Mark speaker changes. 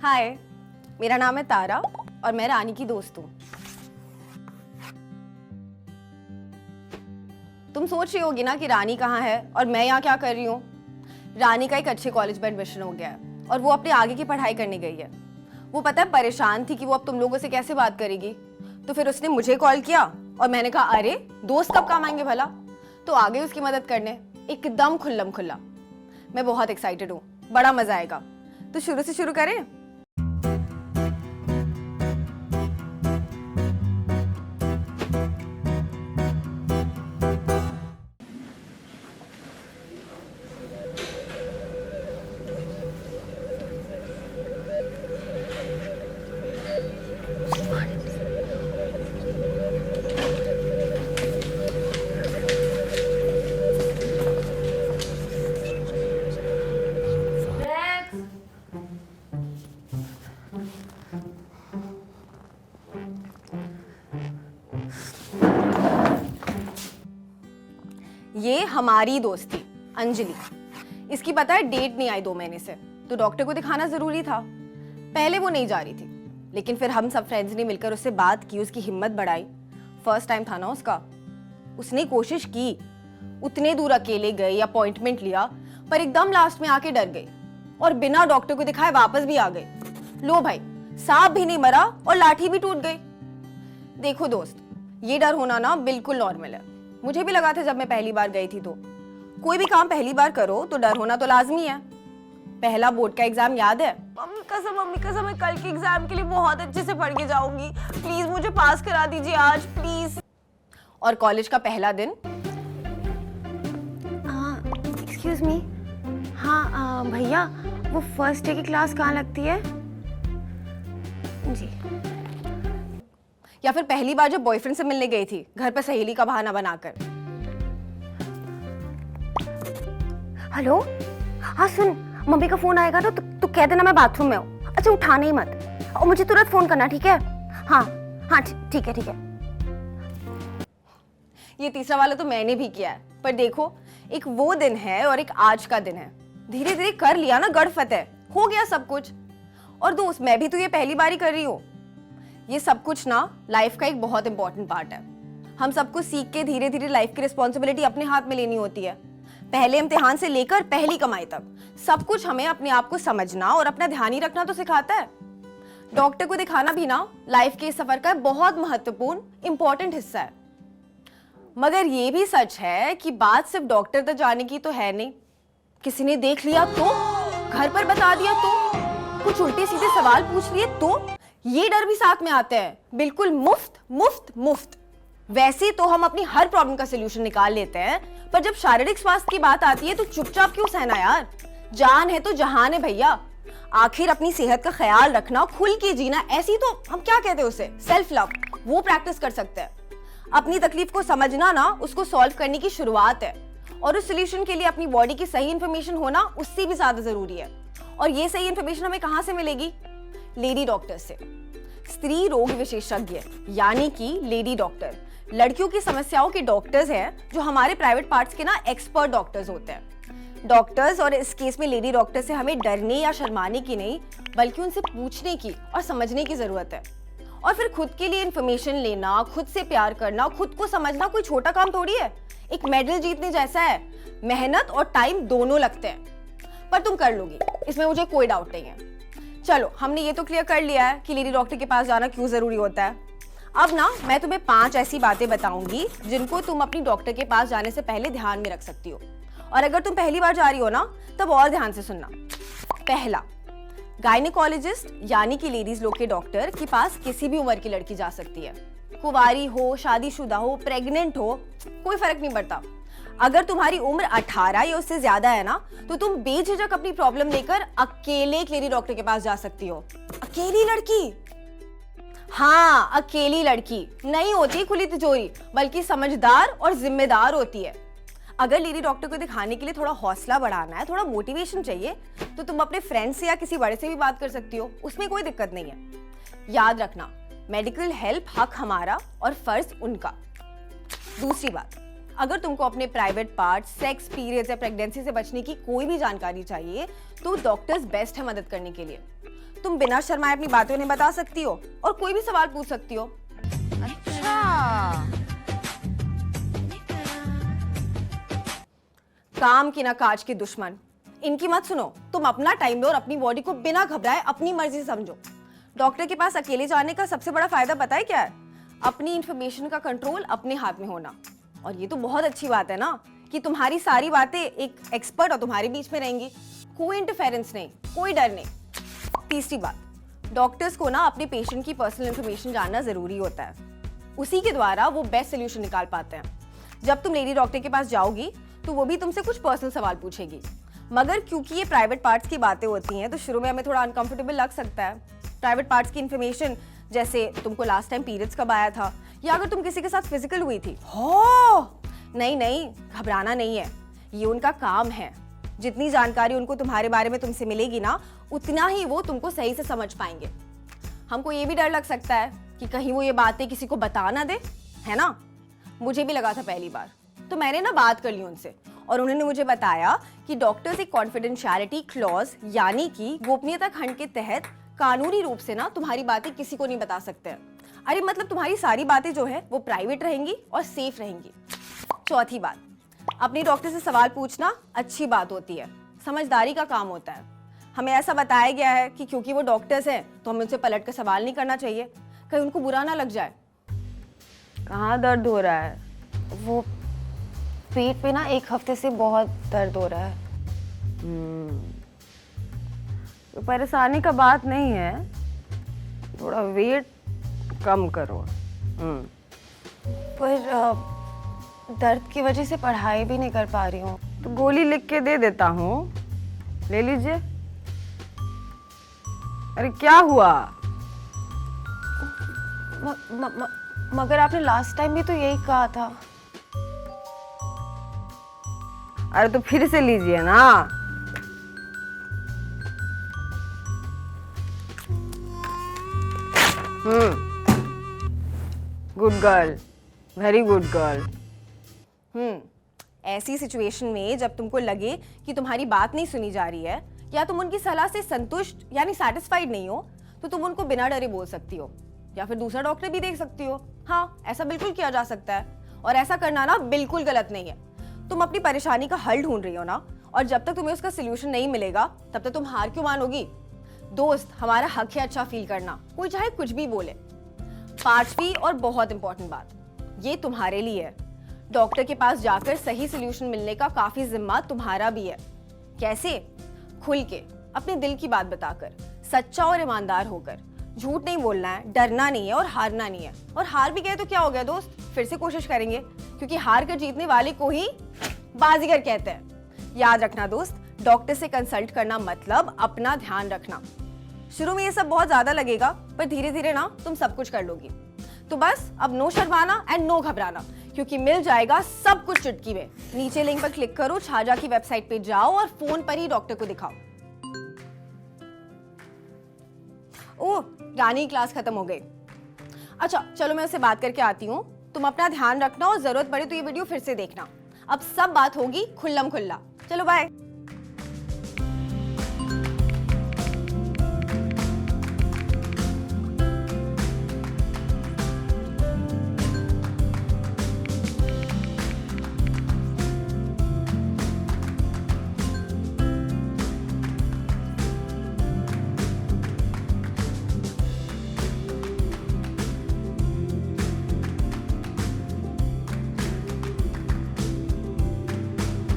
Speaker 1: हाय, मेरा नाम है तारा और मैं रानी की दोस्त हूँ। तुम सोच रही होगी ना कि रानी कहाँ है और मैं यहाँ क्या कर रही हूँ। रानी का एक अच्छे कॉलेज में एडमिशन हो गया है और वो अपने आगे की पढ़ाई करने गई है। वो पता है परेशान थी कि वो अब तुम लोगों से कैसे बात करेगी, तो फिर उसने मुझे कॉल किया और मैंने कहा अरे दोस्त कब काम आएंगे भला, तो आ गई उसकी मदद करने एकदम खुल्लम खुल्ला। मैं बहुत एक्साइटेड हूँ, बड़ा मजा आएगा। तो शुरू से शुरू करें। ये हमारी दोस्ती अंजलि, इसकी पता है डेट नहीं आई 2 महीने से, तो डॉक्टर को दिखाना जरूरी था। पहले वो नहीं जा रही थी, लेकिन फिर हम सब फ्रेंड्स ने मिलकर उससे बात की, उसकी हिम्मत बढ़ाई। फर्स्ट टाइम था ना उसका, उसने कोशिश की, उतने दूर अकेले गई, अपॉइंटमेंट लिया, पर एकदम लास्ट में आके डर गई और बिना डॉक्टर को दिखाए वापस भी आ गई। लो भाई, सांप भी नहीं मरा और लाठी भी टूट गई। देखो दोस्त, ये डर होना ना बिल्कुल नॉर्मल है। मुझे भी लगा था जब मैं पहली बार गई थी। तो कोई भी काम पहली बार करो तो डर होना तो लाजमी है। पहला बोर्ड का एग्जाम याद है? मम्मी कसम, मैं कल के एग्जाम के लिए बहुत अच्छे से पढ़ के जाऊंगी, प्लीज मुझे पास करा दीजिए आज प्लीज। और कॉलेज का पहला दिन, एक्सक्यूज मी, हाँ भैया वो फर्स्ट डे की क्लास कहाँ लगती है जी? या फिर पहली बार जब बॉयफ्रेंड से मिलने गई थी घर पर सहेली का बहाना बनाकर। हेलो, हाँ सुन, मम्मी का फोन आएगा तो तू कह देना मैं बाथरूम में हूँ। अच्छा उठाना ही मत और मुझे तुरंत फोन करना, ठीक है? हाँ हाँ ठीक है। ये तीसरा वाला तो मैंने भी किया है, पर देखो एक वो दिन है और एक आज का दिन है। धीरे धीरे कर लिया ना गढ़ फतेह, हो गया सब कुछ। और दोस्त मैं भी तो ये पहली बार ही कर रही हूँ। ये सब कुछ ना लाइफ का एक बहुत इंपॉर्टेंट पार्ट है। हम सबको सीख के धीरे धीरे लाइफ की रिस्पॉन्सिबिलिटी अपने हाथ में लेनी होती है। पहले इम्तिहान से लेकर पहली कमाई तक सब कुछ हमें अपने आप को समझना और अपना ध्यान ही रखना तो सिखाता है। डॉक्टर को दिखाना भी ना लाइफ के इस सफर का बहुत महत्वपूर्ण इंपॉर्टेंट हिस्सा है। मगर ये भी सच है कि बात सिर्फ डॉक्टर तक जाने की तो है नहीं। किसी ने देख लिया तो, घर पर बता दिया तो, कुछ उल्टे सीधे सवाल पूछ लिए तो, ये डर भी साथ में आते हैं। बिल्कुल मुफ्त। वैसे तो हम अपनी हर प्रॉब्लम का सलूशन निकाल लेते हैं, पर जब शारीरिक स्वास्थ्य की बात आती है तो चुपचाप क्यों सहना यार? जान है तो जहान है भैया। आखिर अपनी सेहत का ख्याल रखना, खुल के जीना, ऐसी तो हम क्या कहते हैं उसे, सेल्फ लव, वो प्रैक्टिस कर सकते हैं। अपनी तकलीफ को समझना ना उसको सॉल्व करने की शुरुआत है, और उस सोल्यूशन के लिए अपनी बॉडी की सही इंफॉर्मेशन होना उससे भी ज्यादा जरूरी है। और ये सही इंफॉर्मेशन हमें कहाँ से मिलेगी? लेडी डॉक्टर से। स्त्री रोग विशेषज्ञ यानी कि लेडी डॉक्टर लड़कियों की समस्याओं के डॉक्टर्स हैं, जो हमारे प्राइवेट पार्ट्स के ना एक्सपर्ट डॉक्टर्स होते हैं। डॉक्टर्स, और इस केस में लेडी डॉक्टर से हमें डरने या शर्माने की नहीं, बल्कि उनसे पूछने की और समझने की जरूरत है। और फिर खुद के लिए इंफॉर्मेशन लेना, खुद से प्यार करना, खुद को समझना कोई छोटा काम थोड़ी है। एक मेडल जीतने जैसा है। मेहनत और टाइम दोनों लगते हैं, पर तुम कर लोगी, इसमें मुझे कोई डाउट नहीं है। चलो हमने ये तो क्लियर कर लिया है कि लेडी डॉक्टर के पास जाना क्यों जरूरी होता है। अब ना मैं तुम्हें 5 ऐसी बातें बताऊंगी जिनको तुम अपनी डॉक्टर के पास जाने से पहले ध्यान में रख सकती हो। और अगर तुम पहली बार जा रही हो ना, तब और ध्यान से सुनना। पहला, गायनेकोलॉजिस्ट यानी कि लेडीज लोग के डॉक्टर के पास किसी भी उम्र की लड़की जा सकती है। कुंवारी हो, शादीशुदा हो, प्रेग्नेंट हो, कोई फर्क नहीं पड़ता। अगर तुम्हारी उम्र 18 या उससे ज्यादा है ना, तो तुम बेझिझक अपनी प्रॉब्लम लेकर अकेले एक लेडी डॉक्टर के पास जा सकती हो। अकेली लड़की, हाँ अकेली लड़की नहीं होती खुली तिजोरी, बल्कि समझदार और जिम्मेदार होती है। अगर लेडी डॉक्टर को दिखाने के लिए थोड़ा हौसला बढ़ाना है, थोड़ा मोटिवेशन चाहिए, तो तुम अपने फ्रेंड से या किसी बड़े से भी बात कर सकती हो, उसमें कोई दिक्कत नहीं है। याद रखना, मेडिकल हेल्प हक हमारा और फर्ज उनका। दूसरी बात, अगर तुमको अपने प्राइवेट पार्ट, सेक्स पीरियड्स या प्रेगनेंसी से बचने की कोई भी जानकारी चाहिए, तो डॉक्टर्स बेस्ट है मदद करने के लिए। तुम बिना शर्माए अपनी बातें उन्हें बता सकती हो और कोई भी सवाल पूछ सकती हो। अच्छा, काम की ना काज की दुश्मन, इनकी मत सुनो। तुम अपना टाइम लो और अपनी बॉडी को बिना घबराए अपनी मर्जी से समझो। डॉक्टर के पास अकेले जाने का सबसे बड़ा फायदा पता है क्या है? अपनी इंफॉर्मेशन का कंट्रोल अपने हाथ में होना। और ये तो बहुत अच्छी बात है ना कि तुम्हारी सारी बातें एक एक्सपर्ट और तुम्हारे बीच में रहेंगी, कोई इंटरफेरेंस नहीं, कोई डर नहीं। तीसरी बात, डॉक्टर्स को ना अपने पेशेंट की पर्सनल इंफॉर्मेशन जानना जरूरी होता है, उसी के द्वारा वो बेस्ट सोल्यूशन निकाल पाते हैं। जब तुम लेडी डॉक्टर के पास जाओगी तो वो भी तुमसे कुछ पर्सनल सवाल पूछेगी, मगर क्योंकि ये प्राइवेट पार्ट्स की बातें होती हैं तो शुरू में हमें थोड़ा अनकंफर्टेबल लग सकता है। प्राइवेट पार्ट्स की इन्फॉर्मेशन, जैसे तुमको लास्ट टाइम पीरियड्स कब आया था, या अगर तुम किसी के साथ फिजिकल हुई थी। हो नहीं, घबराना नहीं है, ये उनका काम है। जितनी जानकारी उनको तुम्हारे बारे में तुमसे मिलेगी ना, उतना ही वो तुमको सही से समझ पाएंगे। हमको ये भी डर लग सकता है कि कहीं वो ये बातें किसी को बता ना दे, है ना? मुझे भी लगा था पहली बार, तो मैंने ना बात कर ली उनसे और उन्होंने मुझे बताया कि डॉक्टर्स एक कॉन्फिडेंशियलिटी क्लॉज यानी कि गोपनीयता खंड के तहत कानूनी रूप से ना तुम्हारी बातें किसी को नहीं बता सकते हैं। अरे मतलब तुम्हारी सारी बातें जो है वो प्राइवेट रहेंगी और सेफ रहेंगी। चौथी बात, अपने डॉक्टर से सवाल पूछना अच्छी बात होती है, समझदारी का काम होता है। हमें ऐसा बताया गया है कि क्योंकि वो डॉक्टर्स हैं तो हमें उनसे पलट कर सवाल नहीं करना चाहिए, कहीं उनको बुरा ना लग जाए। कहाँ दर्द हो रहा है? वो पेट पे ना 1 हफ्ते से बहुत दर्द हो रहा है। तो परेशानी का बात नहीं है, थोड़ा वेट कम करो। पर दर्द की वजह से पढ़ाई भी नहीं कर पा रही हूँ। तो गोली लिख के दे देता हूँ, ले लीजिए। अरे क्या हुआ? मगर आपने लास्ट टाइम भी तो यही कहा था। अरे तो फिर से लीजिए ना। Good girl, very good girl. ऐसी सिचुएशन में जब तुमको लगे कि तुम्हारी बात नहीं सुनी जा रही है या तुम उनकी सलाह से संतुष्ट यानी सेटिस्फाइड नहीं हो, तो तुम उनको बिना डरे बोल सकती हो या फिर दूसरा डॉक्टर भी देख सकती हो। हाँ, ऐसा बिल्कुल किया जा सकता है और ऐसा करना ना बिल्कुल गलत नहीं है। तुम अपनी परेशानी का हल ढूंढ रही हो ना, और जब तक तुम्हें उसका सोल्यूशन नहीं मिलेगा तब तक तुम हार क्यों मानोगी? दोस्त, हमारा हक है अच्छा फील करना, कोई चाहे कुछ भी बोले। 5वीं और बहुत इंपॉर्टेंट बात, ये तुम्हारे लिए है। डॉक्टर के पास जाकर सही सोल्यूशन मिलने का काफी जिम्मा तुम्हारा भी है। कैसे? खुल के, अपने दिल की बात बताकर, सच्चा और ईमानदार होकर। झूठ नहीं बोलना है, डरना नहीं है और हारना नहीं है। और हार भी गए तो क्या हो गया दोस्त, फिर से कोशिश करेंगे, क्योंकि हार कर जीतने वाले को ही बाजीगर कहते हैं। याद रखना दोस्त, डॉक्टर से कंसल्ट करना मतलब अपना ध्यान रखना। शुरू में ये सब बहुत ज्यादा लगेगा, पर धीरे धीरे ना तुम सब कुछ कर लोगी। तो बस अब नो शर्माना एंड नो घबराना, क्योंकि मिल जाएगा सब कुछ चुटकी में। नीचे लिंक पर क्लिक करो, छाजा की वेबसाइट पे जाओ और फोन पर ही डॉक्टर को दिखाओ। ओह, रानी की क्लास खत्म हो गई। अच्छा चलो, मैं उससे बात करके आती हूँ। तुम अपना ध्यान रखना और जरूरत पड़े तो ये वीडियो फिर से देखना। अब सब बात होगी खुल्लम खुल्ला। चलो बाय।